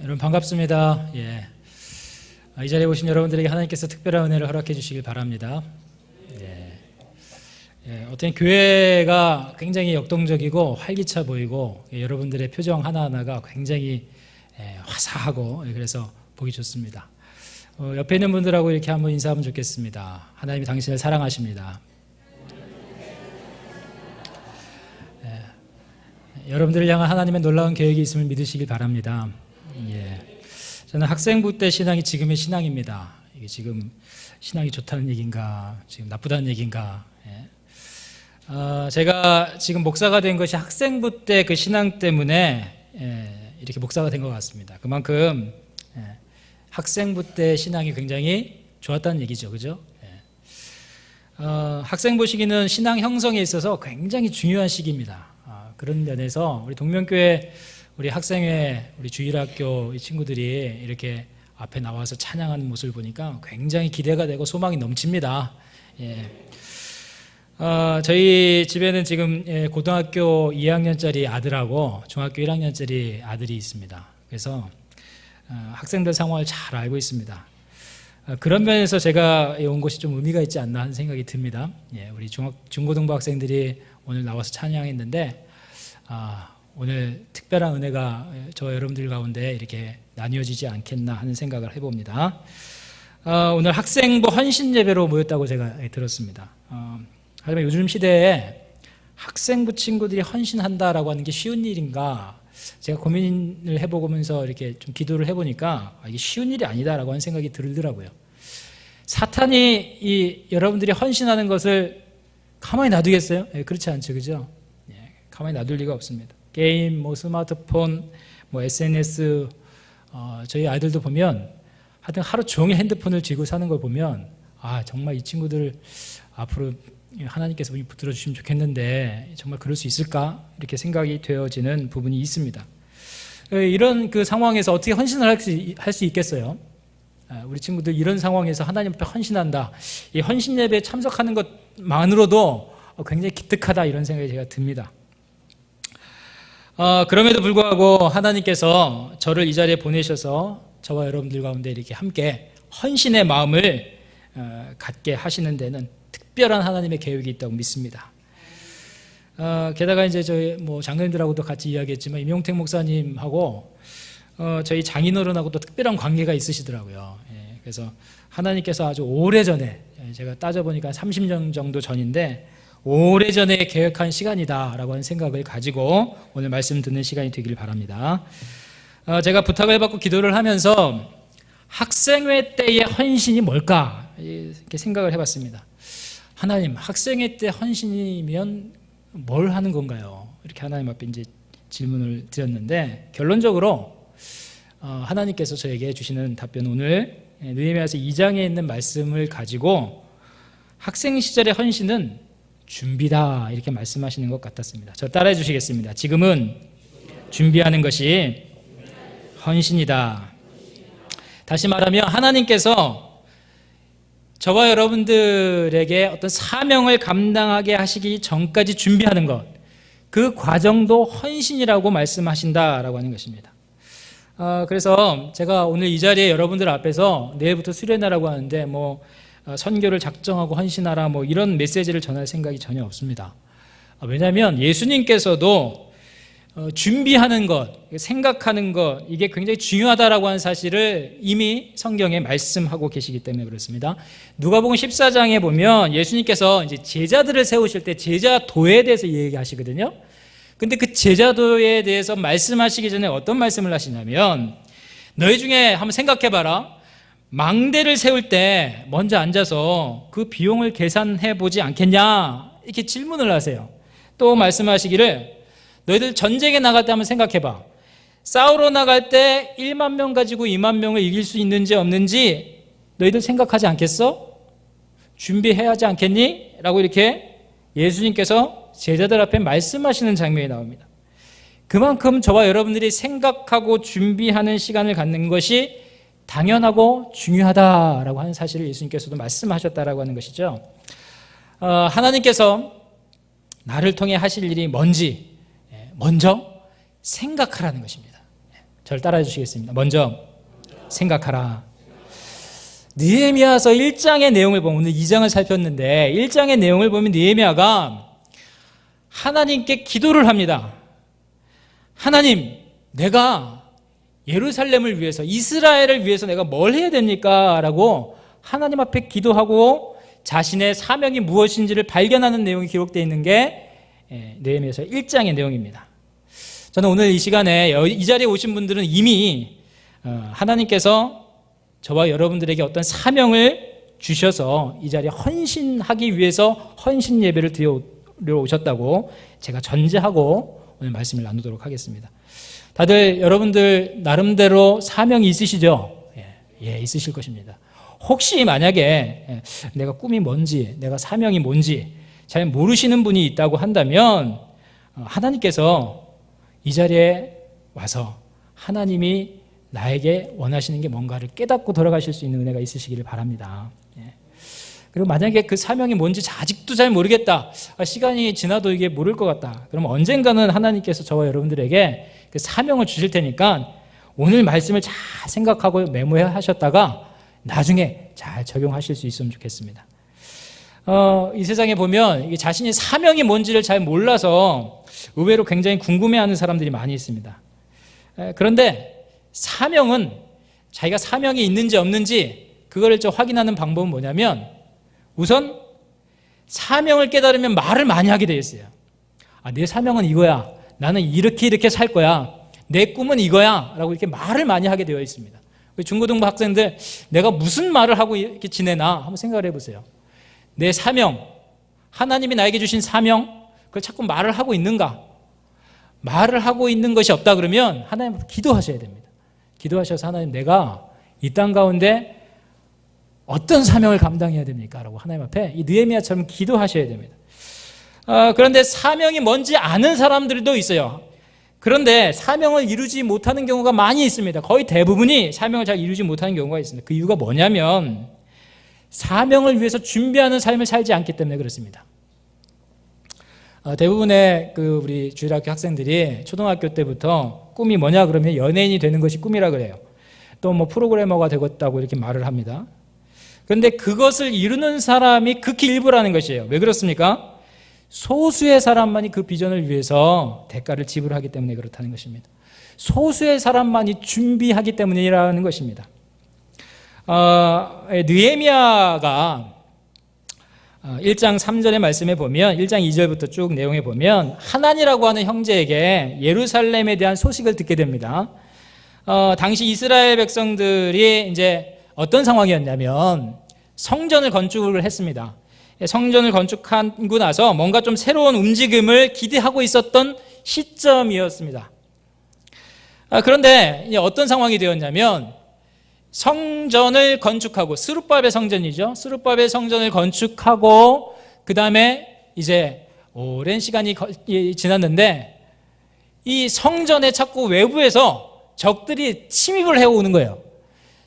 여러분 반갑습니다. 이 자리에 오신 여러분들에게 하나님께서 특별한 은혜를 허락해 주시길 바랍니다. 어떤 교회가 굉장히 역동적이고 활기차 보이고 여러분들의 표정 하나하나가 굉장히 화사하고 그래서 보기 좋습니다. 옆에 있는 분들하고 이렇게 한번 인사하면 좋겠습니다. 하나님이 당신을 사랑하십니다. 여러분들을 향한 하나님의 놀라운 계획이 있음을 믿으시길 바랍니다. 저는 학생부 때 신앙이 지금의 신앙입니다. 이게 지금 신앙이 좋다는 얘기인가, 지금 나쁘다는 얘기인가. 제가 지금 목사가 된 것이 학생부 때 그 신앙 때문에 이렇게 목사가 된 것 같습니다. 그만큼 학생부 때 신앙이 굉장히 좋았다는 얘기죠, 그죠? 학생부 시기는 신앙 형성에 있어서 굉장히 중요한 시기입니다. 그런 면에서 우리 동명교회 우리 학생회 우리 주일학교 이 친구들이 이렇게 앞에 나와서 찬양하는 모습을 보니까 굉장히 기대가 되고 소망이 넘칩니다. 저희 집에는 지금 고등학교 2학년짜리 아들하고 중학교 1학년짜리 아들이 있습니다. 그래서 학생들 상황을 잘 알고 있습니다. 그런 면에서 제가 온 것이 좀 의미가 있지 않나 하는 생각이 듭니다. 우리 중고등부 학생들이 오늘 나와서 찬양했는데 오늘 특별한 은혜가 저와 여러분들 가운데 이렇게 나뉘어지지 않겠나 하는 생각을 해봅니다. 오늘 학생부 헌신 예배로 모였다고 제가 들었습니다. 하지만 요즘 시대에 학생부 친구들이 헌신한다라고 하는 게 쉬운 일인가? 제가 고민을 해보면서 이렇게 좀 기도를 해보니까 이게 쉬운 일이 아니다라고 하는 생각이 들더라고요. 사탄이 여러분들이 헌신하는 것을 가만히 놔두겠어요? 그렇지 않죠, 그죠? 가만히 놔둘 리가 없습니다. 게임, 스마트폰, SNS, 저희 아이들도 보면 하여튼 하루 종일 핸드폰을 쥐고 사는 걸 보면 정말 이 친구들 앞으로 하나님께서 붙들어 주시면 좋겠는데 정말 그럴 수 있을까? 이렇게 생각이 되어지는 부분이 있습니다. 이런 그 상황에서 어떻게 헌신을 할 수 있겠어요? 우리 친구들 이런 상황에서 하나님 앞에 헌신한다. 이 헌신 예배에 참석하는 것만으로도 굉장히 기특하다 이런 생각이 제가 듭니다. 그럼에도 불구하고 하나님께서 저를 이 자리에 보내셔서 저와 여러분들 가운데 이렇게 함께 헌신의 마음을 갖게 하시는 데는 특별한 하나님의 계획이 있다고 믿습니다. 게다가 이제 저희 장로님들하고도 같이 이야기했지만 임용택 목사님하고 저희 장인어른하고도 특별한 관계가 있으시더라고요. 그래서 하나님께서 아주 오래전에 제가 따져보니까 30년 정도 전인데 오래전에 계획한 시간이다라고 하는 생각을 가지고 오늘 말씀 듣는 시간이 되기를 바랍니다. 제가 부탁을 해받고 기도를 하면서 학생회 때의 헌신이 뭘까 이렇게 생각을 해봤습니다. 하나님, 학생회 때 헌신이면 뭘 하는 건가요? 이렇게 하나님 앞에 이제 질문을 드렸는데 결론적으로 하나님께서 저에게 주시는 답변 오늘 느헤미야서 2장에 있는 말씀을 가지고 학생 시절의 헌신은 준비다 이렇게 말씀하시는 것 같았습니다. 저 따라해 주시겠습니다. 지금은 준비하는 것이 헌신이다. 다시 말하면 하나님께서 저와 여러분들에게 어떤 사명을 감당하게 하시기 전까지 준비하는 것, 그 과정도 헌신이라고 말씀하신다라고 하는 것입니다. 그래서 제가 오늘 이 자리에 여러분들 앞에서 내일부터 수련회라고 하는데 선교를 작정하고 헌신하라 이런 메시지를 전할 생각이 전혀 없습니다. 왜냐하면 예수님께서도 준비하는 것, 생각하는 것 이게 굉장히 중요하다라고 하는 사실을 이미 성경에 말씀하고 계시기 때문에 그렇습니다. 누가복음 14장에 보면 예수님께서 이제 제자들을 세우실 때 제자도에 대해서 얘기하시거든요. 근데 그 제자도에 대해서 말씀하시기 전에 어떤 말씀을 하시냐면 너희 중에 한번 생각해봐라. 망대를 세울 때 먼저 앉아서 그 비용을 계산해 보지 않겠냐 이렇게 질문을 하세요. 또 말씀하시기를 너희들 전쟁에 나갈 때 한번 생각해봐. 싸우러 나갈 때 1만 명 가지고 2만 명을 이길 수 있는지 없는지 너희들 생각하지 않겠어? 준비해야 하지 않겠니? 라고 이렇게 예수님께서 제자들 앞에 말씀하시는 장면이 나옵니다. 그만큼 저와 여러분들이 생각하고 준비하는 시간을 갖는 것이 당연하고 중요하다라고 하는 사실을 예수님께서도 말씀하셨다라고 하는 것이죠. 하나님께서 나를 통해 하실 일이 뭔지 먼저 생각하라는 것입니다. 저를 따라해 주시겠습니다. 먼저 생각하라. 느헤미야서 1장의 내용을 보면, 오늘 2장을 살폈는데 1장의 내용을 보면 느헤미야가 하나님께 기도를 합니다. 하나님, 내가 예루살렘을 위해서, 이스라엘을 위해서 내가 뭘 해야 됩니까? 라고 하나님 앞에 기도하고 자신의 사명이 무엇인지를 발견하는 내용이 기록되어 있는 게 느헤미야서 1장의 내용입니다. 저는 오늘 이 시간에 이 자리에 오신 분들은 이미 하나님께서 저와 여러분들에게 어떤 사명을 주셔서 이 자리에 헌신하기 위해서 헌신 예배를 드려 오셨다고 제가 전제하고 오늘 말씀을 나누도록 하겠습니다. 다들 여러분들 나름대로 사명이 있으시죠? 예, 있으실 것입니다. 혹시 만약에 내가 꿈이 뭔지, 내가 사명이 뭔지 잘 모르시는 분이 있다고 한다면 하나님께서 이 자리에 와서 하나님이 나에게 원하시는 게 뭔가를 깨닫고 돌아가실 수 있는 은혜가 있으시기를 바랍니다. 그리고 만약에 그 사명이 뭔지 아직도 잘 모르겠다, 시간이 지나도 이게 모를 것 같다, 그러면 언젠가는 하나님께서 저와 여러분들에게 그 사명을 주실 테니까 오늘 말씀을 잘 생각하고 메모해 하셨다가 나중에 잘 적용하실 수 있으면 좋겠습니다. 이 세상에 보면 이게 자신이 사명이 뭔지를 잘 몰라서 의외로 굉장히 궁금해하는 사람들이 많이 있습니다. 그런데 사명은 자기가 사명이 있는지 없는지 그거를 좀 확인하는 방법은 뭐냐면, 우선 사명을 깨달으면 말을 많이 하게 되어 있어요. 내 사명은 이거야, 나는 이렇게 살 거야, 내 꿈은 이거야 라고 이렇게 말을 많이 하게 되어 있습니다. 중고등부 학생들, 내가 무슨 말을 하고 이렇게 지내나 한번 생각을 해보세요. 내 사명, 하나님이 나에게 주신 사명, 그걸 자꾸 말을 하고 있는가? 말을 하고 있는 것이 없다 그러면 하나님 앞에 기도하셔야 됩니다. 기도하셔서 하나님, 내가 이 땅 가운데 어떤 사명을 감당해야 됩니까? 라고 하나님 앞에 이 느헤미야처럼 기도하셔야 됩니다. 그런데 사명이 뭔지 아는 사람들도 있어요. 그런데 사명을 이루지 못하는 경우가 많이 있습니다. 거의 대부분이 사명을 잘 이루지 못하는 경우가 있습니다. 그 이유가 뭐냐면 사명을 위해서 준비하는 삶을 살지 않기 때문에 그렇습니다. 대부분의 우리 주일학교 학생들이 초등학교 때부터 꿈이 뭐냐 그러면 연예인이 되는 것이 꿈이라 그래요. 또 뭐 프로그래머가 되겠다고 이렇게 말을 합니다. 그런데 그것을 이루는 사람이 극히 일부라는 것이에요. 왜 그렇습니까? 소수의 사람만이 그 비전을 위해서 대가를 지불하기 때문에 그렇다는 것입니다. 소수의 사람만이 준비하기 때문이라는 것입니다. 느헤미야가 1장 3절의 말씀에 보면, 1장 2절부터 쭉 내용에 보면 하난이라고 하는 형제에게 예루살렘에 대한 소식을 듣게 됩니다. 당시 이스라엘 백성들이 이제 어떤 상황이었냐면 성전을 건축을 했습니다. 성전을 건축하고 나서 뭔가 좀 새로운 움직임을 기대하고 있었던 시점이었습니다. 그런데 이제 어떤 상황이 되었냐면, 성전을 건축하고, 스룹바벨 성전이죠. 스룹바벨 성전을 건축하고 그 다음에 이제 오랜 시간이 지났는데 이 성전에 자꾸 외부에서 적들이 침입을 해오는 거예요.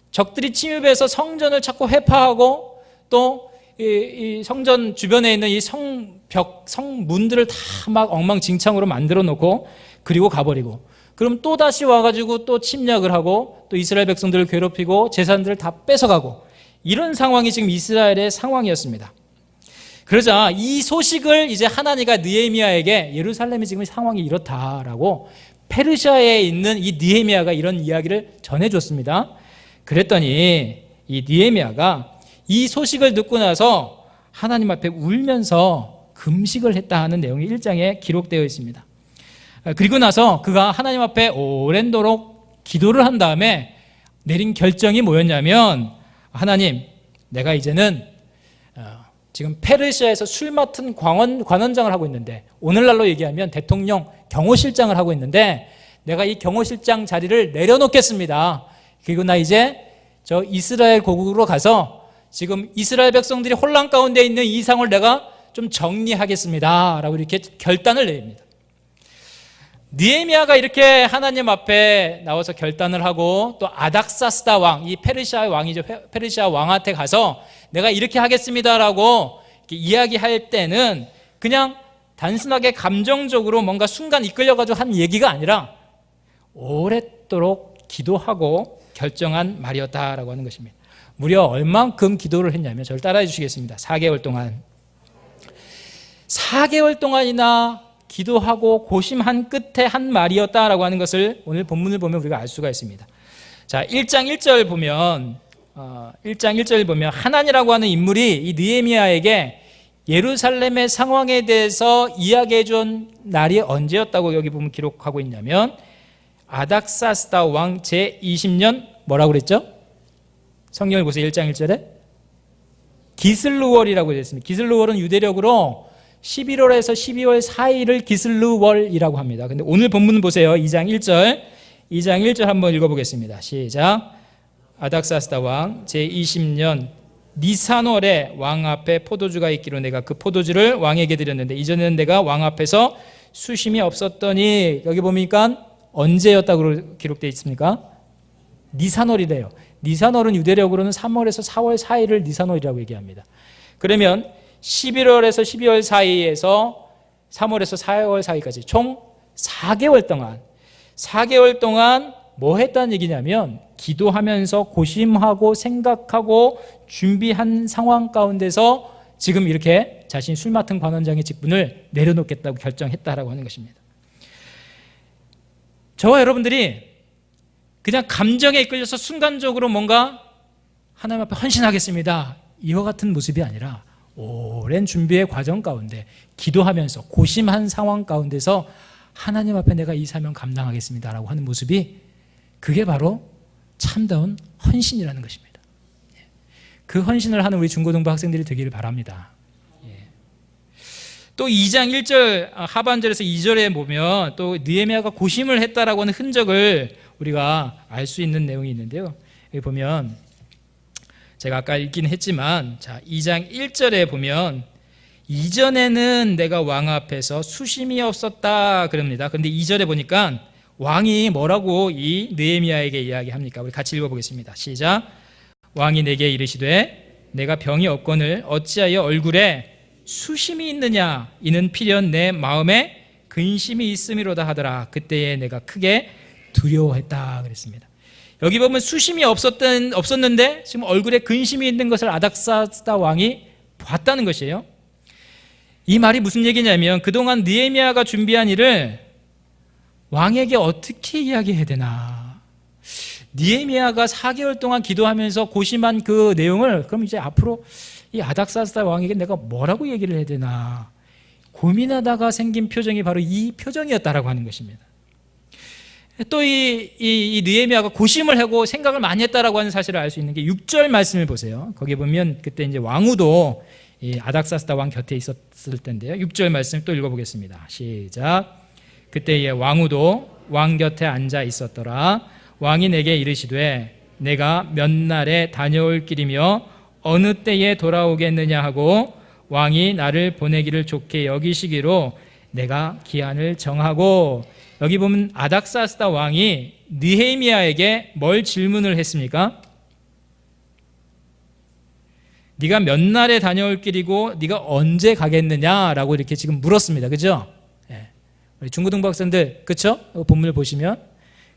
적들이 침입해서 성전을 자꾸 회파하고 또 이 성전 주변에 있는 이 성벽, 성문들을 다 막 엉망진창으로 만들어 놓고 그리고 가버리고, 그럼 또 다시 와가지고 또 침략을 하고 또 이스라엘 백성들을 괴롭히고 재산들을 다 뺏어가고, 이런 상황이 지금 이스라엘의 상황이었습니다. 그러자 이 소식을 이제 하나니가 느헤미야에게 예루살렘의 지금 상황이 이렇다라고 페르시아에 있는 이 느헤미야가 이런 이야기를 전해줬습니다. 그랬더니 이 느헤미야가 이 소식을 듣고 나서 하나님 앞에 울면서 금식을 했다 하는 내용이 1장에 기록되어 있습니다. 그리고 나서 그가 하나님 앞에 오랜도록 기도를 한 다음에 내린 결정이 뭐였냐면, 하나님, 내가 이제는 지금 페르시아에서 술 맡은 관원장을 하고 있는데, 오늘날로 얘기하면 대통령 경호실장을 하고 있는데, 내가 이 경호실장 자리를 내려놓겠습니다. 그리고 나 이제 저 이스라엘 고국으로 가서 지금 이스라엘 백성들이 혼란 가운데 있는 이 상을 내가 좀 정리하겠습니다 라고 이렇게 결단을 내립니다. 느헤미야가 이렇게 하나님 앞에 나와서 결단을 하고 또 아닥사스다 왕, 이 페르시아의 왕이죠, 페르시아 왕한테 가서 내가 이렇게 하겠습니다라고 이렇게 이야기할 때는 그냥 단순하게 감정적으로 뭔가 순간 이끌려가지고 한 얘기가 아니라 오랫도록 기도하고 결정한 말이었다라고 하는 것입니다. 무려 얼만큼 기도를 했냐면 저를 따라해 주시겠습니다. 4개월 동안. 4개월 동안이나 기도하고 고심한 끝에 한 말이었다라고 하는 것을 오늘 본문을 보면 우리가 알 수가 있습니다. 자, 1장 1절 보면 1장 1절 보면 하나니라고 하는 인물이 이 느헤미야에게 예루살렘의 상황에 대해서 이야기해 준 날이 언제였다고 여기 보면 기록하고 있냐면 아닥사스다 왕 제20년 뭐라고 그랬죠? 성경을 보세요. 1장 1절에 기슬루월이라고 되어 있습니다. 기슬루월은 유대력으로 11월에서 12월 사이를 기슬루월이라고 합니다. 근데 오늘 본문 보세요. 2장 1절 한번 읽어보겠습니다. 시작. 아닥사스다 왕 제20년 니산월에 왕 앞에 포도주가 있기로 내가 그 포도주를 왕에게 드렸는데 이전에는 내가 왕 앞에서 수심이 없었더니 여기 보니까 언제였다고 기록되어 있습니까? 니산월이래요. 니산월은 유대력으로는 3월에서 4월 사이를 니산월이라고 얘기합니다. 그러면 11월에서 12월 사이에서 3월에서 4월 사이까지 총 4개월 동안 뭐 했다는 얘기냐면 기도하면서 고심하고 생각하고 준비한 상황 가운데서 지금 이렇게 자신이 술 맡은 관원장의 직분을 내려놓겠다고 결정했다라고 하는 것입니다. 저와 여러분들이 그냥 감정에 이끌려서 순간적으로 뭔가 하나님 앞에 헌신하겠습니다. 이와 같은 모습이 아니라 오랜 준비의 과정 가운데 기도하면서 고심한 상황 가운데서 하나님 앞에 내가 이 사명 감당하겠습니다라고 하는 모습이 그게 바로 참다운 헌신이라는 것입니다. 그 헌신을 하는 우리 중고등부 학생들이 되기를 바랍니다. 또 2장 1절 하반절에서 2절에 보면 또 느헤미야가 고심을 했다라고 하는 흔적을 우리가 알 수 있는 내용이 있는데요. 여기 보면 제가 아까 읽긴 했지만 자 2장 1절에 보면 이전에는 내가 왕 앞에서 수심이 없었다 그럽니다. 그런데 2절에 보니까 왕이 뭐라고 이 느헤미야에게 이야기합니까? 우리 같이 읽어보겠습니다. 시작. 왕이 내게 이르시되 내가 병이 없거늘 어찌하여 얼굴에 수심이 있느냐 이는 필연 내 마음에 근심이 있음이로다 하더라. 그때에 내가 크게 두려워했다 그랬습니다. 여기 보면 수심이 없었는데 지금 얼굴에 근심이 있는 것을 아닥사스다 왕이 봤다는 것이에요. 이 말이 무슨 얘기냐면 그동안 느헤미야가 준비한 일을 왕에게 어떻게 이야기해야 되나. 느헤미야가 4개월 동안 기도하면서 고심한 그 내용을 그럼 이제 앞으로 이 아닥사스다 왕에게 내가 뭐라고 얘기를 해야 되나 고민하다가 생긴 표정이 바로 이 표정이었다라고 하는 것입니다. 또 이 느헤미야가 고심을 하고 생각을 많이 했다라고 하는 사실을 알 수 있는 게 6절 말씀을 보세요. 거기 보면 그때 이제 왕후도 이 아닥사스다 왕 곁에 있었을 텐데요. 6절 말씀 또 읽어보겠습니다. 시작. 그때에 왕후도 왕 곁에 앉아 있었더라. 왕이 내게 이르시되 내가 몇 날에 다녀올 길이며 어느 때에 돌아오겠느냐 하고 왕이 나를 보내기를 좋게 여기시기로 내가 기한을 정하고. 여기 보면 아닥사스다 왕이 느헤미야에게 뭘 질문을 했습니까? 네가 몇 날에 다녀올 길이고 네가 언제 가겠느냐라고 이렇게 지금 물었습니다. 그죠? 우리 중고등부 학생들 그렇죠? 본문을 보시면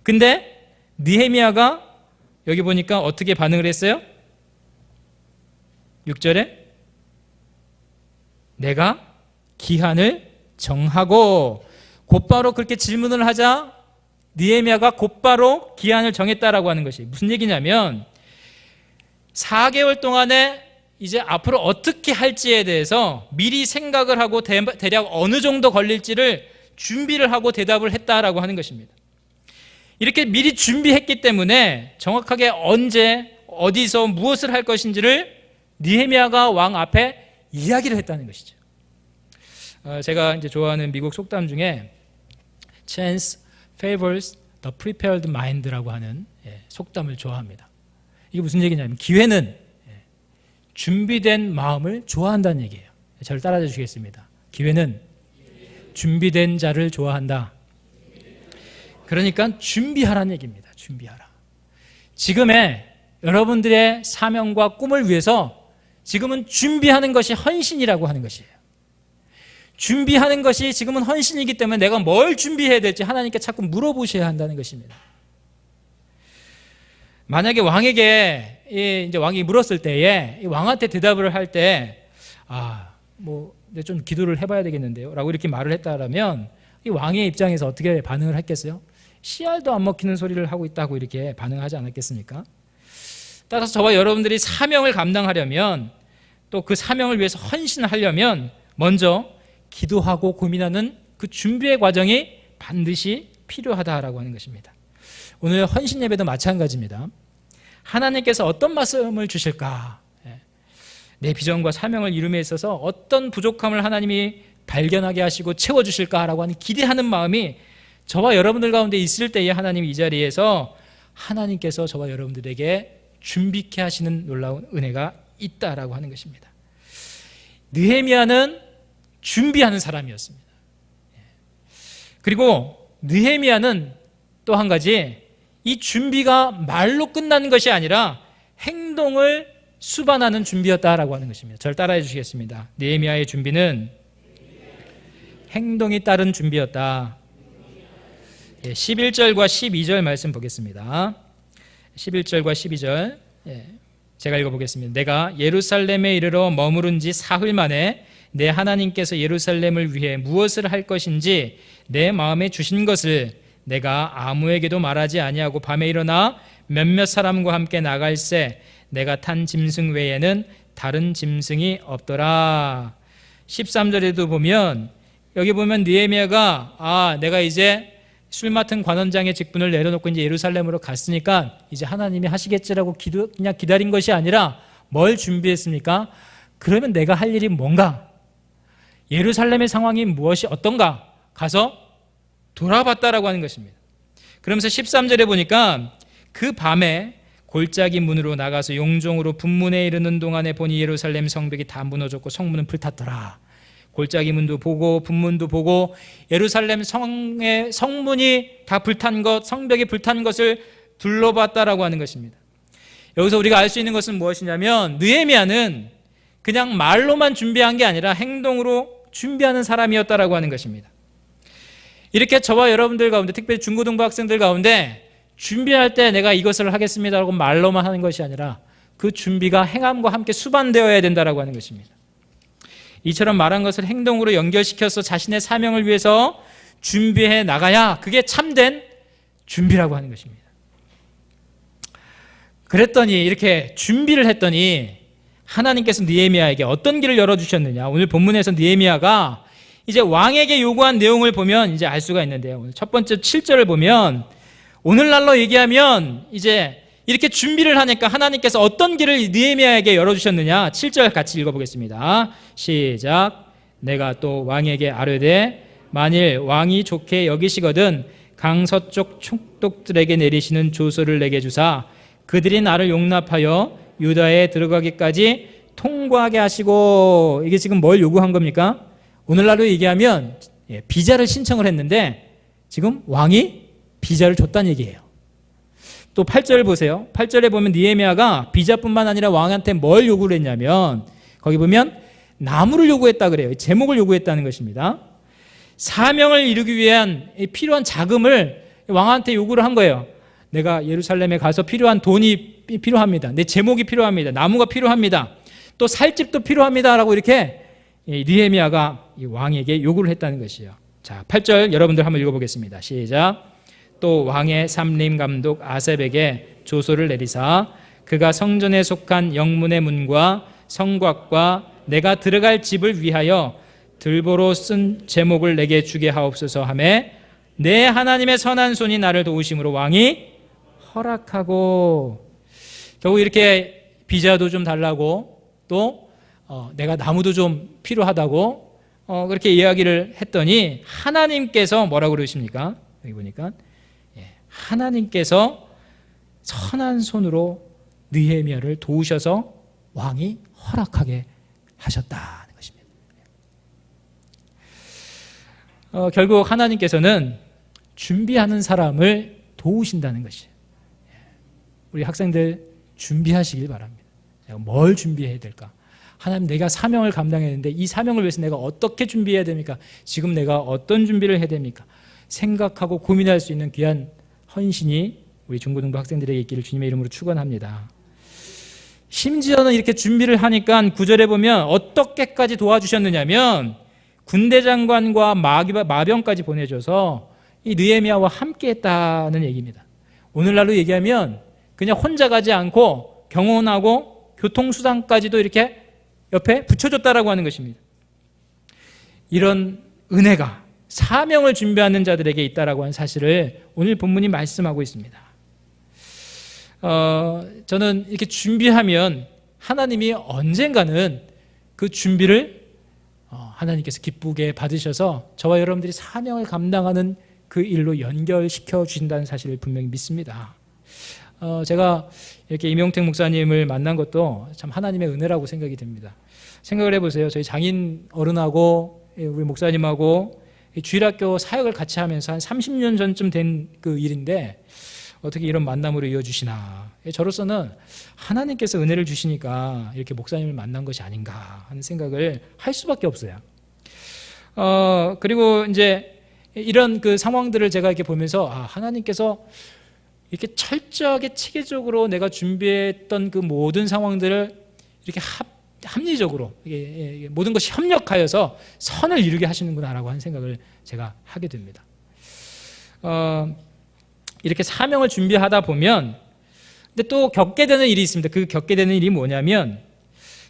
근데 느헤미야가 여기 보니까 어떻게 반응을 했어요? 6절에 내가 기한을 정하고 곧바로 그렇게 질문을 하자 느헤미야가 곧바로 기한을 정했다라고 하는 것이 무슨 얘기냐면 4개월 동안에 이제 앞으로 어떻게 할지에 대해서 미리 생각을 하고 대략 어느 정도 걸릴지를 준비를 하고 대답을 했다라고 하는 것입니다. 이렇게 미리 준비했기 때문에 정확하게 언제 어디서 무엇을 할 것인지를 느헤미야가 왕 앞에 이야기를 했다는 것이죠. 제가 이제 좋아하는 미국 속담 중에 Chance favors the prepared mind라고 하는 속담을 좋아합니다. 이게 무슨 얘기냐면 기회는 준비된 마음을 좋아한다는 얘기예요. 저를 따라해 주시겠습니다. 기회는 준비된 자를 좋아한다. 그러니까 준비하라는 얘기입니다. 준비하라. 지금의 여러분들의 사명과 꿈을 위해서 지금은 준비하는 것이 헌신이라고 하는 것이에요. 준비하는 것이 지금은 헌신이기 때문에 내가 뭘 준비해야 될지 하나님께 자꾸 물어보셔야 한다는 것입니다. 만약에 왕에게 이제 왕이 물었을 때에 왕한테 대답을 할 때 내가 좀 기도를 해봐야 되겠는데요 라고 이렇게 말을 했다라면 이 왕의 입장에서 어떻게 반응을 했겠어요? 씨알도 안 먹히는 소리를 하고 있다고 이렇게 반응하지 않았겠습니까? 따라서 저와 여러분들이 사명을 감당하려면 또 그 사명을 위해서 헌신하려면 먼저 기도하고 고민하는 그 준비의 과정이 반드시 필요하다라고 하는 것입니다. 오늘 헌신 예배도 마찬가지입니다. 하나님께서 어떤 말씀을 주실까? 내 비전과 사명을 이룸에 있어서 어떤 부족함을 하나님이 발견하게 하시고 채워주실까라고 하는 기대하는 마음이 저와 여러분들 가운데 있을 때에 하나님이 이 자리에서 하나님께서 저와 여러분들에게 준비케 하시는 놀라운 은혜가 있다라고 하는 것입니다. 느헤미야는 준비하는 사람이었습니다. 그리고 느헤미야는 또 한 가지 이 준비가 말로 끝나는 것이 아니라 행동을 수반하는 준비였다라고 하는 것입니다. 저를 따라해 주시겠습니다. 느헤미야의 준비는 행동이 따른 준비였다. 11절과 12절 말씀 보겠습니다. 11절과 12절 제가 읽어보겠습니다. 내가 예루살렘에 이르러 머무른 지 사흘 만에 내 하나님께서 예루살렘을 위해 무엇을 할 것인지 내 마음에 주신 것을 내가 아무에게도 말하지 아니하고 밤에 일어나 몇몇 사람과 함께 나갈새 내가 탄 짐승 외에는 다른 짐승이 없더라. 13절에도 보면 여기 보면 느헤미야가 내가 이제 술 맡은 관원장의 직분을 내려놓고 이제 예루살렘으로 갔으니까 이제 하나님이 하시겠지라고 그냥 기다린 것이 아니라 뭘 준비했습니까? 그러면 내가 할 일이 뭔가? 예루살렘의 상황이 무엇이 어떤가? 가서 돌아봤다라고 하는 것입니다. 그러면서 13절에 보니까 그 밤에 골짜기 문으로 나가서 용종으로 분문에 이르는 동안에 보니 예루살렘 성벽이 다 무너졌고 성문은 불탔더라. 골짜기 문도 보고 분문도 보고 예루살렘 성의 성문이 다 불탄 것, 성벽이 불탄 것을 둘러봤다라고 하는 것입니다. 여기서 우리가 알 수 있는 것은 무엇이냐면 느헤미야는 그냥 말로만 준비한 게 아니라 행동으로 준비하는 사람이었다라고 하는 것입니다. 이렇게 저와 여러분들 가운데, 특별히 중고등부 학생들 가운데 준비할 때 내가 이것을 하겠습니다라고 말로만 하는 것이 아니라 그 준비가 행함과 함께 수반되어야 된다라고 하는 것입니다. 이처럼 말한 것을 행동으로 연결시켜서 자신의 사명을 위해서 준비해 나가야 그게 참된 준비라고 하는 것입니다. 그랬더니 이렇게 준비를 했더니 하나님께서 느헤미야에게 어떤 길을 열어주셨느냐. 오늘 본문에서 느헤미야가 이제 왕에게 요구한 내용을 보면 이제 알 수가 있는데요. 오늘 첫 번째 7절을 보면 오늘날로 얘기하면 이제 이렇게 준비를 하니까 하나님께서 어떤 길을 느헤미야에게 열어주셨느냐. 7절 같이 읽어보겠습니다. 시작. 내가 또 왕에게 아뢰되 만일 왕이 좋게 여기시거든 강서쪽 총독들에게 내리시는 조서를 내게 주사 그들이 나를 용납하여 유다에 들어가기까지 통과하게 하시고. 이게 지금 뭘 요구한 겁니까? 오늘날로 얘기하면 비자를 신청을 했는데 지금 왕이 비자를 줬다는 얘기예요. 또 8절 보세요. 8절에 보면 느헤미야가 비자뿐만 아니라 왕한테 뭘 요구를 했냐면 거기 보면 나무를 요구했다 그래요. 제목을 요구했다는 것입니다. 사명을 이루기 위한 필요한 자금을 왕한테 요구를 한 거예요. 내가 예루살렘에 가서 필요한 돈이 필요합니다. 내 제목이 필요합니다. 나무가 필요합니다. 또 살 집도 필요합니다. 라고 이렇게 느헤미야가 왕에게 요구를 했다는 것이에요. 자, 8절 여러분들 한번 읽어보겠습니다. 시작. 또 왕의 삼림 감독 아셉에게 조서를 내리사 그가 성전에 속한 영문의 문과 성곽과 내가 들어갈 집을 위하여 들보로 쓴 제목을 내게 주게 하옵소서 하매 내 하나님의 선한 손이 나를 도우심으로 왕이 허락하고. 결국 이렇게 비자도 좀 달라고 또 내가 나무도 좀 필요하다고 그렇게 이야기를 했더니 하나님께서 뭐라고 그러십니까? 여기 보니까 하나님께서 선한 손으로 느헤미야를 도우셔서 왕이 허락하게 하셨다는 것입니다. 결국 하나님께서는 준비하는 사람을 도우신다는 것이에요. 우리 학생들 준비하시길 바랍니다. 내가 뭘 준비해야 될까? 하나님, 내가 사명을 감당해야 되는데 이 사명을 위해서 내가 어떻게 준비해야 됩니까? 지금 내가 어떤 준비를 해야 됩니까? 생각하고 고민할 수 있는 귀한 헌신이 우리 중고등부 학생들에게 있기를 주님의 이름으로 축원합니다. 심지어는 이렇게 준비를 하니까 9절에 보면 어떻게까지 도와주셨느냐면 군대 장관과 마병까지 보내줘서 이 느헤미야와 함께 했다는 얘기입니다. 오늘날로 얘기하면 그냥 혼자 가지 않고 경호원하고 교통수단까지도 이렇게 옆에 붙여줬다라고 하는 것입니다. 이런 은혜가 사명을 준비하는 자들에게 있다라고 하는 사실을 오늘 본문이 말씀하고 있습니다. 저는 이렇게 준비하면 하나님이 언젠가는 그 준비를 하나님께서 기쁘게 받으셔서 저와 여러분들이 사명을 감당하는 그 일로 연결시켜 주신다는 사실을 분명히 믿습니다. 제가 이렇게 임용택 목사님을 만난 것도 참 하나님의 은혜라고 생각이 됩니다. 생각을 해보세요. 저희 장인 어른하고 우리 목사님하고 주일학교 사역을 같이 하면서 한 30년 전쯤 된 그 일인데 어떻게 이런 만남으로 이어주시나. 저로서는 하나님께서 은혜를 주시니까 이렇게 목사님을 만난 것이 아닌가 하는 생각을 할 수밖에 없어요. 그리고 이제 이런 그 상황들을 제가 이렇게 보면서 하나님께서 이렇게 철저하게 체계적으로 내가 준비했던 그 모든 상황들을 이렇게 합리적으로 모든 것이 협력하여서 선을 이루게 하시는구나라고 하는 생각을 제가 하게 됩니다. 이렇게 사명을 준비하다 보면 근데 또 겪게 되는 일이 있습니다. 그 겪게 되는 일이 뭐냐면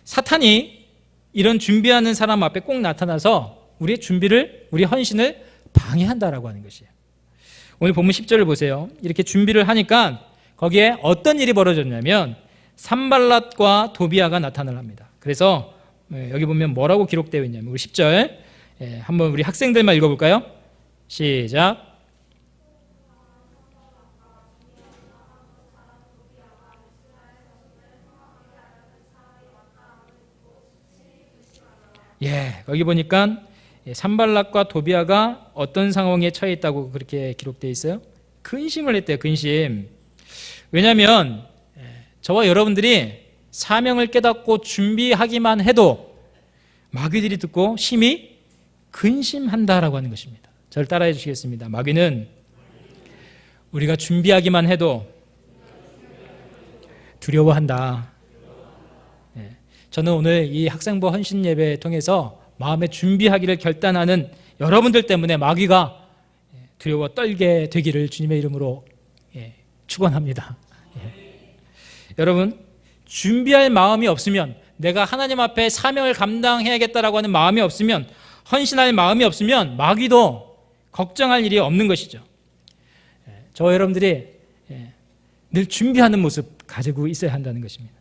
사탄이 이런 준비하는 사람 앞에 꼭 나타나서 우리의 준비를, 우리의 헌신을 방해한다라고 하는 것이에요. 오늘 본문 10절을 보세요. 이렇게 준비를 하니까 거기에 어떤 일이 벌어졌냐면 산발랏과 도비아가 나타나려 합니다. 그래서 여기 보면 뭐라고 기록되어 있냐면 우리 10절 한번 우리 학생들만 읽어볼까요? 시작. 거기 보니까 산발랏과 도비아가 어떤 상황에 처해 있다고 그렇게 기록되어 있어요? 근심을 했대요. 근심. 왜냐하면 저와 여러분들이 사명을 깨닫고 준비하기만 해도 마귀들이 듣고 심히 근심한다라고 하는 것입니다. 저를 따라해 주시겠습니다. 마귀는 우리가 준비하기만 해도 두려워한다. 저는 오늘 이 학생부 헌신 예배 통해서 마음에 준비하기를 결단하는 여러분들 때문에 마귀가 두려워 떨게 되기를 주님의 이름으로 축원합니다. 여러분, 준비할 마음이 없으면, 내가 하나님 앞에 사명을 감당해야겠다라고 하는 마음이 없으면, 헌신할 마음이 없으면 마귀도 걱정할 일이 없는 것이죠. 저와 여러분들이 늘 준비하는 모습 가지고 있어야 한다는 것입니다.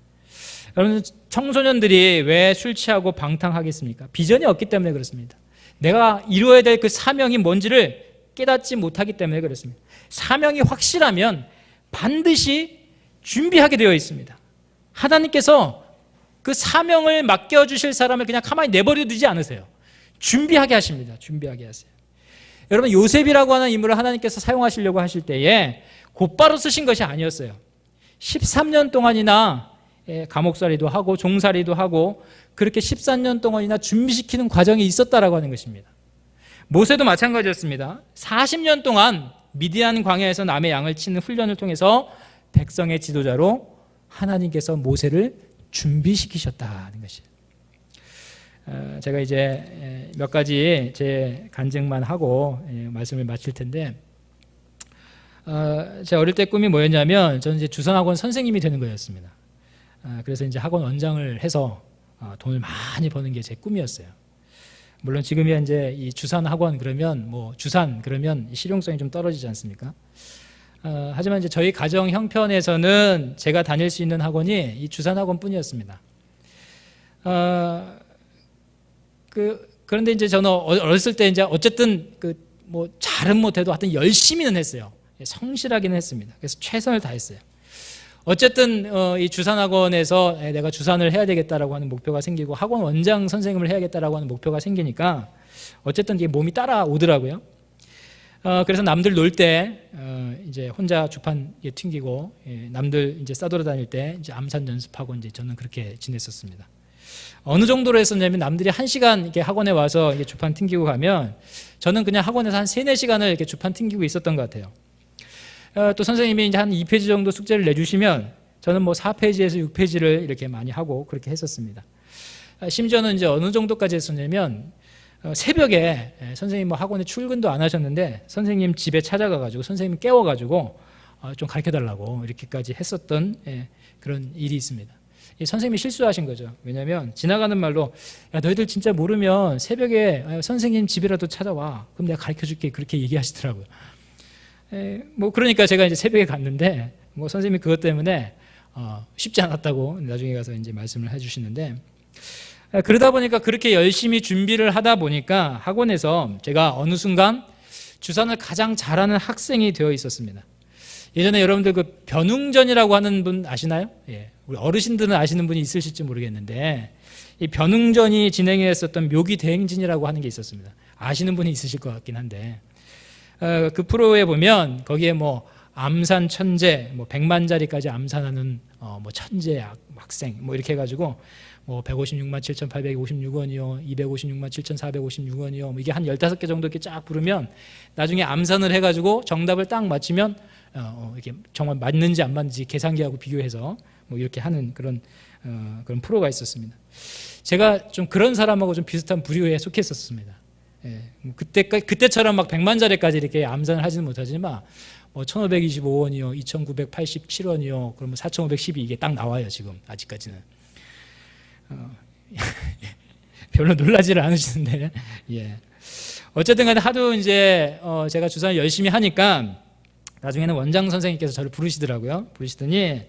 여러분, 청소년들이 왜 술 취하고 방탕하겠습니까? 비전이 없기 때문에 그렇습니다. 내가 이루어야 될 그 사명이 뭔지를 깨닫지 못하기 때문에 그렇습니다. 사명이 확실하면 반드시 준비하게 되어 있습니다. 하나님께서 그 사명을 맡겨주실 사람을 그냥 가만히 내버려 두지 않으세요. 준비하게 하십니다. 준비하게 하세요. 여러분, 요셉이라고 하는 인물을 하나님께서 사용하시려고 하실 때에 곧바로 쓰신 것이 아니었어요. 13년 동안이나 감옥살이도 하고 종살이도 하고 그렇게 13년 동안이나 준비시키는 과정이 있었다라고 하는 것입니다. 모세도 마찬가지였습니다. 40년 동안 미디안 광야에서 남의 양을 치는 훈련을 통해서 백성의 지도자로 하나님께서 모세를 준비시키셨다는 것이에요. 제가 이제 몇 가지 제 간증만 하고 말씀을 마칠 텐데, 제가 어릴 때 꿈이 뭐였냐면 저는 이제 주선학원 선생님이 되는 거였습니다. 그래서 이제 학원 원장을 해서 돈을 많이 버는 게 제 꿈이었어요. 물론 지금이야 이제 이 주산 학원 그러면 뭐 주산 그러면 실용성이 좀 떨어지지 않습니까? 하지만 이제 저희 가정 형편에서는 제가 다닐 수 있는 학원이 이 주산 학원뿐이었습니다. 그런데 이제 저는 어렸을 때 이제 어쨌든 뭐 잘은 못해도 하여튼 열심히는 했어요. 성실하기는 했습니다. 그래서 최선을 다했어요. 어쨌든 이 주산학원에서 내가 주산을 해야 되겠다라고 하는 목표가 생기고 학원 원장 선생님을 해야겠다라고 하는 목표가 생기니까 어쨌든 이게 몸이 따라오더라고요. 그래서 남들 놀 때 이제 혼자 주판 튕기고 남들 이제 싸돌아다닐 때 이제 암산 연습하고 이제 저는 그렇게 지냈었습니다. 어느 정도로 했었냐면 남들이 1시간 이렇게 학원에 와서 이렇게 주판 튕기고 가면 저는 그냥 학원에서 한 3-4시간을 이렇게 주판 튕기고 있었던 것 같아요. 또 선생님이 이제 한 2페이지 정도 숙제를 내주시면 저는 뭐 4페이지에서 6페이지를 이렇게 많이 하고 그렇게 했었습니다. 심지어는 이제 어느 정도까지 했었냐면 새벽에 선생님 뭐 학원에 출근도 안 하셨는데 선생님 집에 찾아가가지고 선생님 깨워가지고 좀 가르쳐달라고 이렇게까지 했었던 그런 일이 있습니다. 선생님이 실수하신 거죠. 왜냐하면 지나가는 말로 야 너희들 진짜 모르면 새벽에 선생님 집이라도 찾아와. 그럼 내가 가르쳐줄게. 그렇게 얘기하시더라고요. 뭐 그러니까 제가 이제 새벽에 갔는데 뭐 선생님이 그것 때문에 쉽지 않았다고 나중에 가서 이제 말씀을 해주시는데 그러다 보니까 그렇게 열심히 준비를 하다 보니까 학원에서 제가 어느 순간 주산을 가장 잘하는 학생이 되어 있었습니다. 예전에 여러분들 그 변웅전이라고 하는 분 아시나요? 예. 우리 어르신들은 아시는 분이 있으실지 모르겠는데 이 변웅전이 진행했었던 묘기 대행진이라고 하는 게 있었습니다. 아시는 분이 있으실 것 같긴 한데 그 프로에 보면 거기에 뭐 암산 천재, 뭐 100만짜리까지 암산하는 뭐 천재 학생 뭐 이렇게 해가지고 뭐 156만 7,856원이요, 256만 7,456원이요, 뭐 이게 한 15개 정도 이렇게 쫙 부르면 나중에 암산을 해가지고 정답을 딱 맞히면 이렇게 정말 맞는지 안 맞는지 계산기하고 비교해서 뭐 이렇게 하는 그런 프로가 있었습니다. 제가 좀 그런 사람하고 좀 비슷한 부류에 속했었습니다. 예, 그때처럼 막 100만짜리까지 이렇게 암산을 하지는 못하지만 뭐 1,525원이요, 2,987원이요, 그러면 4,512 이게 딱 나와요 지금 아직까지는. 별로 놀라지를 않으시는데, 예. 어쨌든 간에 하도 이제 제가 주산을 열심히 하니까 나중에는 원장 선생님께서 저를 부르시더라고요. 부르시더니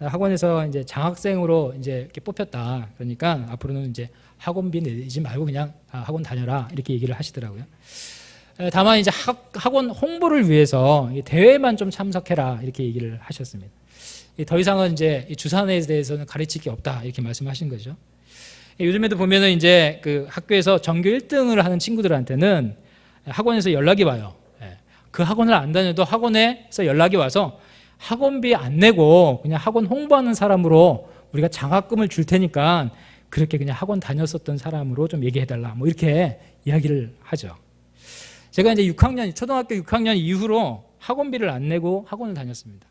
학원에서 이제 장학생으로 이제 이렇게 뽑혔다. 그러니까 앞으로는 이제 학원비 내지 말고 그냥 학원 다녀라 이렇게 얘기를 하시더라고요. 다만 이제 학원 홍보를 위해서 대회만 좀 참석해라 이렇게 얘기를 하셨습니다. 더 이상은 이제 주산에 대해서는 가르칠 게 없다 이렇게 말씀하신 거죠. 요즘에도 보면은 이제 그 학교에서 전교 1등을 하는 친구들한테는 학원에서 연락이 와요. 그 학원을 안 다녀도 학원에서 연락이 와서 학원비 안 내고 그냥 학원 홍보하는 사람으로 우리가 장학금을 줄 테니까 그렇게 그냥 학원 다녔었던 사람으로 좀 얘기해달라 뭐 이렇게 이야기를 하죠. 제가 이제 초등학교 6학년 이후로 학원비를 안 내고 학원을 다녔습니다.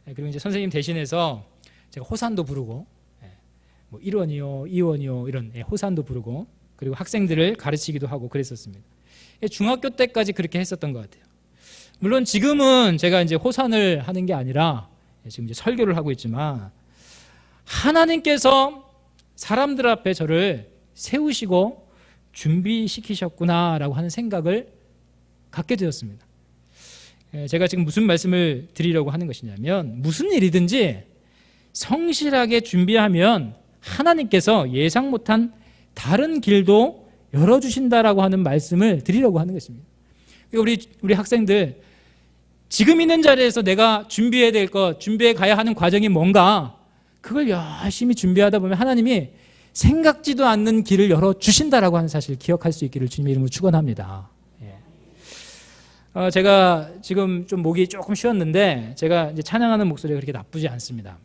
그리고 이제 선생님 대신해서 제가 호산도 부르고 뭐 1원이요, 2원이요 이런 호산도 부르고 그리고 학생들을 가르치기도 하고 그랬었습니다. 중학교 때까지 그렇게 했었던 것 같아요. 물론 지금은 제가 이제 호산을 하는 게 아니라 지금 이제 설교를 하고 있지만 하나님께서 사람들 앞에 저를 세우시고 준비시키셨구나라고 하는 생각을 갖게 되었습니다. 제가 지금 무슨 말씀을 드리려고 하는 것이냐면 무슨 일이든지 성실하게 준비하면 하나님께서 예상 못한 다른 길도 열어주신다라고 하는 말씀을 드리려고 하는 것입니다. 우리 학생들 지금 있는 자리에서 내가 준비해야 될 것, 준비해 가야 하는 과정이 뭔가 그걸 열심히 준비하다 보면 하나님이 생각지도 않는 길을 열어주신다라고 하는 사실을 기억할 수 있기를 주님의 이름으로 축원합니다. 제가 지금 좀 목이 조금 쉬었는데 제가 이제 찬양하는 목소리가 그렇게 나쁘지 않습니다.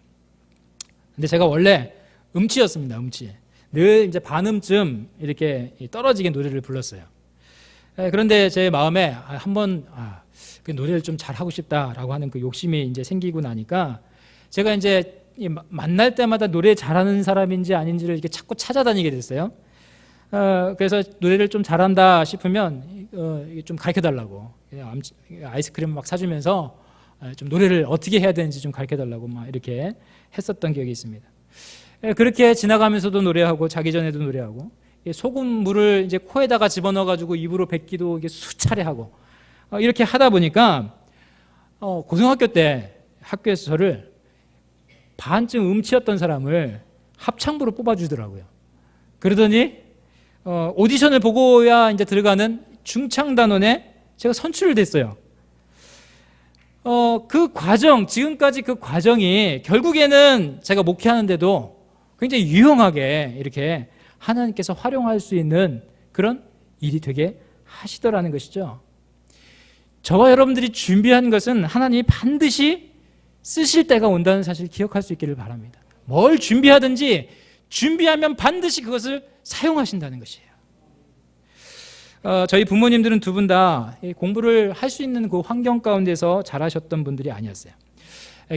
근데 제가 원래 음치였습니다. 음치. 늘 이제 반음쯤 이렇게 떨어지게 노래를 불렀어요. 그런데 제 마음에 한번 그 노래를 좀 잘하고 싶다라고 하는 그 욕심이 이제 생기고 나니까 제가 이제 만날 때마다 노래 잘하는 사람인지 아닌지를 이렇게 자꾸 찾아다니게 됐어요. 그래서 노래를 좀 잘한다 싶으면 좀 가르쳐달라고 아이스크림 막 사주면서 좀 노래를 어떻게 해야 되는지 좀 가르쳐달라고 막 이렇게 했었던 기억이 있습니다. 그렇게 지나가면서도 노래하고 자기 전에도 노래하고 소금물을 이제 코에다가 집어넣어가지고 입으로 뱉기도 수차례 하고 이렇게 하다 보니까 고등학교 때 학교에서 저를 반쯤 음치였던 사람을 합창부로 뽑아주더라고요. 그러더니 오디션을 보고야 이제 들어가는 중창단원에 제가 선출을 됐어요. 그 과정, 지금까지 그 과정이 결국에는 제가 목회하는데도 굉장히 유용하게 이렇게 하나님께서 활용할 수 있는 그런 일이 되게 하시더라는 것이죠. 저와 여러분들이 준비한 것은 하나님이 반드시 쓰실 때가 온다는 사실을 기억할 수 있기를 바랍니다. 뭘 준비하든지 준비하면 반드시 그것을 사용하신다는 것이에요. 저희 부모님들은 두 분 다 공부를 할 수 있는 그 환경 가운데서 자라셨던 분들이 아니었어요.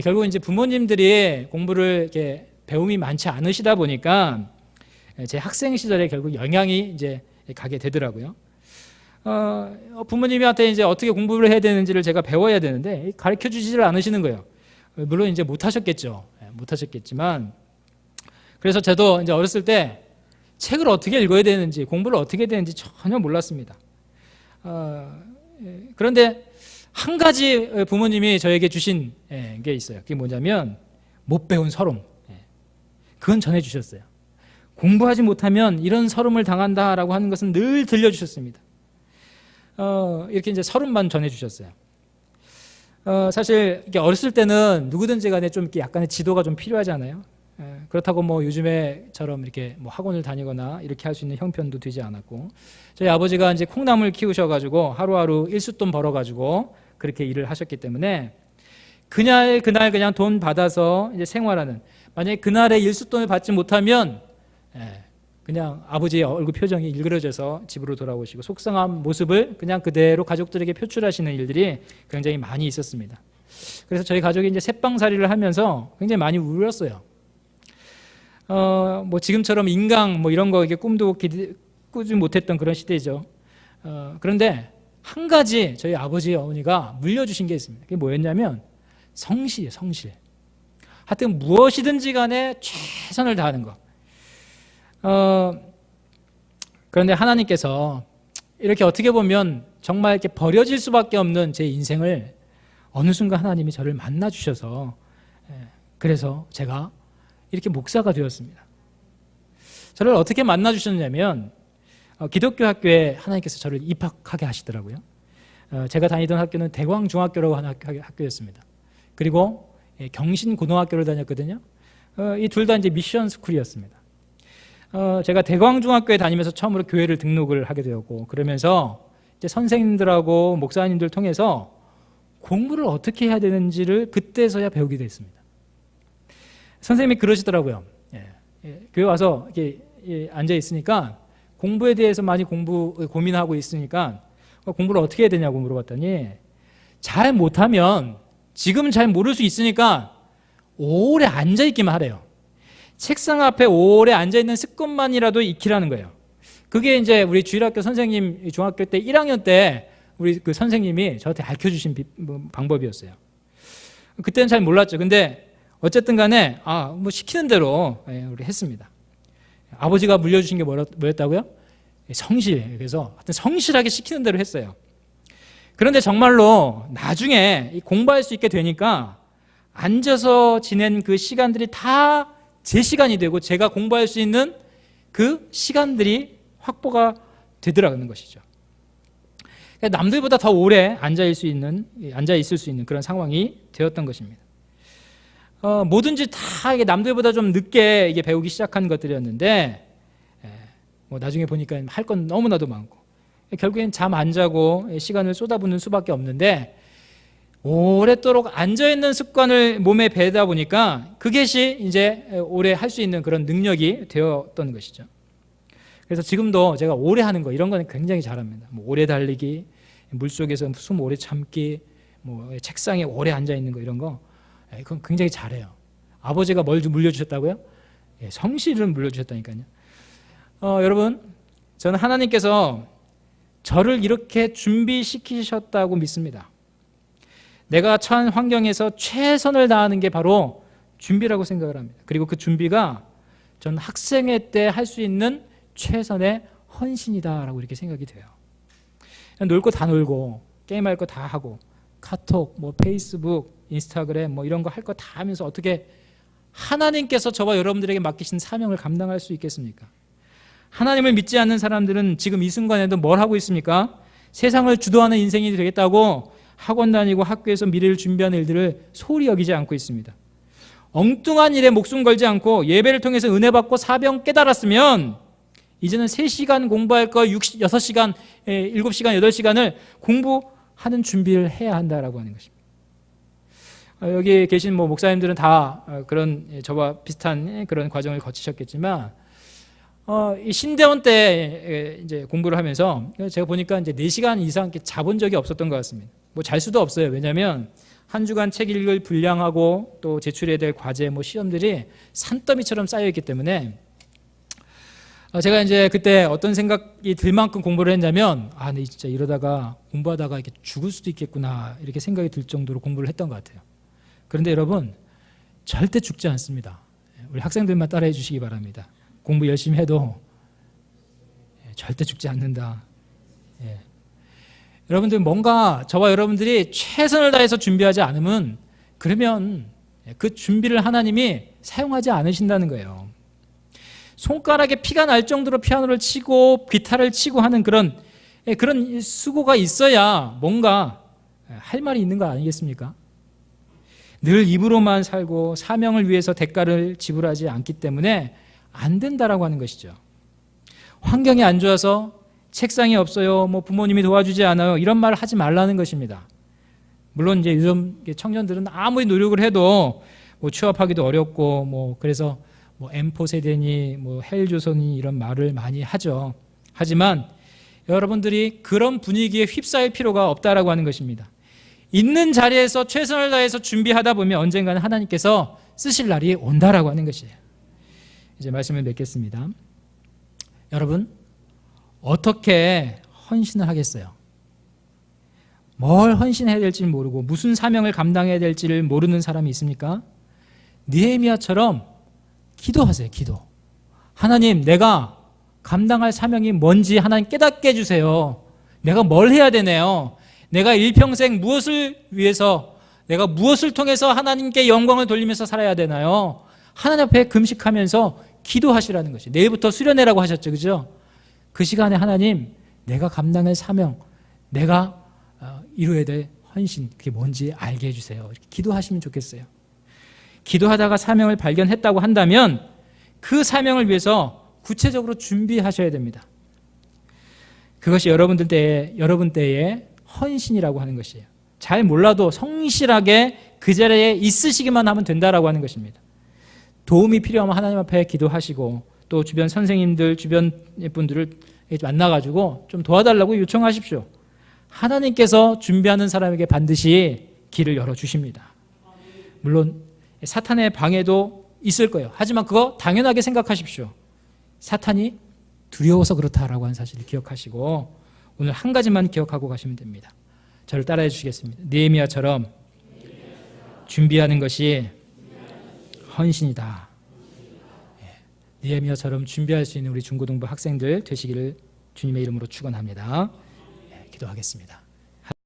결국 이제 부모님들이 공부를 이렇게 배움이 많지 않으시다 보니까 제 학생 시절에 결국 영향이 이제 가게 되더라고요. 부모님한테 이제 어떻게 공부를 해야 되는지를 제가 배워야 되는데 가르쳐 주지를 않으시는 거예요. 물론 이제 못 하셨겠죠. 못 하셨겠지만, 그래서 저도 이제 어렸을 때 책을 어떻게 읽어야 되는지, 공부를 어떻게 해야 되는지 전혀 몰랐습니다. 그런데 한 가지 부모님이 저에게 주신 게 있어요. 그게 뭐냐면 못 배운 서름. 그건 전해주셨어요. 공부하지 못하면 이런 서름을 당한다라고 하는 것은 늘 들려주셨습니다. 이렇게 이제 서름만 전해주셨어요. 사실 이렇게 어렸을 때는 누구든지 간에 좀 이렇게 약간의 지도가 좀 필요하잖아요. 그렇다고 뭐 요즘에처럼 이렇게 뭐 학원을 다니거나 이렇게 할 수 있는 형편도 되지 않았고, 저희 아버지가 이제 콩나물 키우셔가지고 하루하루 일숫돈 벌어가지고 그렇게 일을 하셨기 때문에 그날 그냥 돈 받아서 이제 생활하는, 만약에 그날에 일숫돈을 받지 못하면 그냥 아버지의 얼굴 표정이 일그러져서 집으로 돌아오시고 속상한 모습을 그냥 그대로 가족들에게 표출하시는 일들이 굉장히 많이 있었습니다. 그래서 저희 가족이 이제 새빵살이를 하면서 굉장히 많이 울었어요. 뭐 지금처럼 인강 뭐 이런 거 이게 꿈도 꾸지 못했던 그런 시대죠. 그런데 한 가지 저희 아버지 어머니가 물려주신 게 있습니다. 그게 뭐였냐면 성실이에요, 성실. 하여튼 무엇이든지 간에 최선을 다하는 거. 그런데 하나님께서 이렇게 어떻게 보면 정말 이렇게 버려질 수밖에 없는 제 인생을 어느 순간 하나님이 저를 만나 주셔서, 그래서 제가 이렇게 목사가 되었습니다. 저를 어떻게 만나 주셨냐면 기독교 학교에 하나님께서 저를 입학하게 하시더라고요. 제가 다니던 학교는 대광중학교라고 하는 학교였습니다. 그리고 경신고등학교를 다녔거든요. 이 둘 다 이제 미션 스쿨이었습니다. 제가 대광중학교에 다니면서 처음으로 교회를 등록을 하게 되었고, 그러면서 이제 선생님들하고 목사님들 통해서 공부를 어떻게 해야 되는지를 그때서야 배우게 됐습니다. 선생님이 그러시더라고요. 교회 와서 이렇게 앉아 있으니까 공부에 대해서 많이 고민하고 있으니까 공부를 어떻게 해야 되냐고 물어봤더니, 잘 못하면 지금 잘 모를 수 있으니까 오래 앉아 있기만 하래요. 책상 앞에 오래 앉아 있는 습관만이라도 익히라는 거예요. 그게 이제 우리 주일학교 선생님 중학교 때 1학년 때 우리 그 선생님이 저한테 가르쳐 주신 방법이었어요. 그때는 잘 몰랐죠. 근데 어쨌든 간에 뭐 시키는 대로 우리 했습니다. 아버지가 물려주신 게 뭐였다고요? 성실. 그래서 하여튼 성실하게 시키는 대로 했어요. 그런데 정말로 나중에 공부할 수 있게 되니까 앉아서 지낸 그 시간들이 다 제 시간이 되고 제가 공부할 수 있는 그 시간들이 확보가 되더라는 것이죠. 남들보다 더 오래 앉아 있을 수 있는 그런 상황이 되었던 것입니다. 뭐든지 다 이게 남들보다 좀 늦게 이게 배우기 시작한 것들이었는데, 뭐 나중에 보니까 할 건 너무나도 많고, 결국엔 잠 안 자고 시간을 쏟아붓는 수밖에 없는데, 오랫도록 앉아있는 습관을 몸에 배다 보니까 그것이 이제 오래 할 수 있는 그런 능력이 되었던 것이죠. 그래서 지금도 제가 오래 하는 거, 이런 거는 굉장히 잘합니다. 뭐 오래 달리기, 물속에서 숨 오래 참기, 뭐 책상에 오래 앉아있는 거, 이런 거, 그건 굉장히 잘해요. 아버지가 뭘 물려주셨다고요? 성실을 물려주셨다니까요. 여러분, 저는 하나님께서 저를 이렇게 준비시키셨다고 믿습니다. 내가 처한 환경에서 최선을 다하는 게 바로 준비라고 생각을 합니다. 그리고 그 준비가 전 학생회 때 할 수 있는 최선의 헌신이다라고 이렇게 생각이 돼요. 놀 거 다 놀고, 게임할 거 다 하고, 카톡, 뭐 페이스북, 인스타그램 뭐 이런 거 할 거 다 하면서 어떻게 하나님께서 저와 여러분들에게 맡기신 사명을 감당할 수 있겠습니까? 하나님을 믿지 않는 사람들은 지금 이 순간에도 뭘 하고 있습니까? 세상을 주도하는 인생이 되겠다고 학원 다니고 학교에서 미래를 준비하는 일들을 소홀히 여기지 않고 있습니다. 엉뚱한 일에 목숨 걸지 않고 예배를 통해서 은혜 받고 사명 깨달았으면 이제는 3시간 공부할 거 6시간, 7시간, 8시간을 공부하는 준비를 해야 한다라고 하는 것입니다. 여기 계신 뭐 목사님들은 다 그런 저와 비슷한 그런 과정을 거치셨겠지만, 이 신대원 때 이제 공부를 하면서 제가 보니까 이제 4시간 이상 이렇게 자본 적이 없었던 것 같습니다. 뭐 잘 수도 없어요. 왜냐하면 한 주간 책 읽을 분량하고 또 제출해야 될 과제, 뭐 시험들이 산더미처럼 쌓여 있기 때문에 제가 이제 그때 어떤 생각이 들 만큼 공부를 했냐면 네 진짜 이러다가 공부하다가 이렇게 죽을 수도 있겠구나 이렇게 생각이 들 정도로 공부를 했던 것 같아요. 그런데 여러분 절대 죽지 않습니다. 우리 학생들만 따라해 주시기 바랍니다. 공부 열심히 해도 절대 죽지 않는다. 여러분들 뭔가 저와 여러분들이 최선을 다해서 준비하지 않으면 그러면 그 준비를 하나님이 사용하지 않으신다는 거예요. 손가락에 피가 날 정도로 피아노를 치고 기타를 치고 하는 그런 수고가 있어야 뭔가 할 말이 있는 거 아니겠습니까? 늘 입으로만 살고 사명을 위해서 대가를 지불하지 않기 때문에 안 된다라고 하는 것이죠. 환경이 안 좋아서 책상이 없어요. 뭐 부모님이 도와주지 않아요. 이런 말을 하지 말라는 것입니다. 물론 이제 요즘 청년들은 아무리 노력을 해도 뭐 취업하기도 어렵고 뭐 그래서 뭐 M4 세대니 뭐 헬조선이 이런 말을 많이 하죠. 하지만 여러분들이 그런 분위기에 휩싸일 필요가 없다라고 하는 것입니다. 있는 자리에서 최선을 다해서 준비하다 보면 언젠가는 하나님께서 쓰실 날이 온다라고 하는 것이에요. 이제 말씀을 맺겠습니다. 여러분 어떻게 헌신을 하겠어요? 뭘 헌신해야 될지 모르고 무슨 사명을 감당해야 될지를 모르는 사람이 있습니까? 느헤미야처럼 기도하세요. 기도. 하나님 내가 감당할 사명이 뭔지 하나님 깨닫게 해주세요. 내가 뭘 해야 되네요. 내가 일평생 무엇을 위해서 내가 무엇을 통해서 하나님께 영광을 돌리면서 살아야 되나요? 하나님 앞에 금식하면서 기도하시라는 것이. 내일부터 수련회라고 하셨죠. 그죠? 그 시간에 하나님 내가 감당할 사명, 내가 이루어야 될 헌신 그게 뭔지 알게 해주세요. 이렇게 기도하시면 좋겠어요. 기도하다가 사명을 발견했다고 한다면 그 사명을 위해서 구체적으로 준비하셔야 됩니다. 그것이 여러분 때의 헌신이라고 하는 것이에요. 잘 몰라도 성실하게 그 자리에 있으시기만 하면 된다라고 하는 것입니다. 도움이 필요하면 하나님 앞에 기도하시고 또 주변 선생님들, 주변 분들을 만나가지고 좀 도와달라고 요청하십시오. 하나님께서 준비하는 사람에게 반드시 길을 열어주십니다. 물론 사탄의 방해도 있을 거예요. 하지만 그거 당연하게 생각하십시오. 사탄이 두려워서 그렇다라고 하는 사실을 기억하시고 오늘 한 가지만 기억하고 가시면 됩니다. 저를 따라해 주시겠습니다. 느헤미야처럼 준비하는 것이 헌신이다. 느헤미야처럼 준비할 수 있는 우리 중고등부 학생들 되시기를 주님의 이름으로 축원합니다. 기도하겠습니다.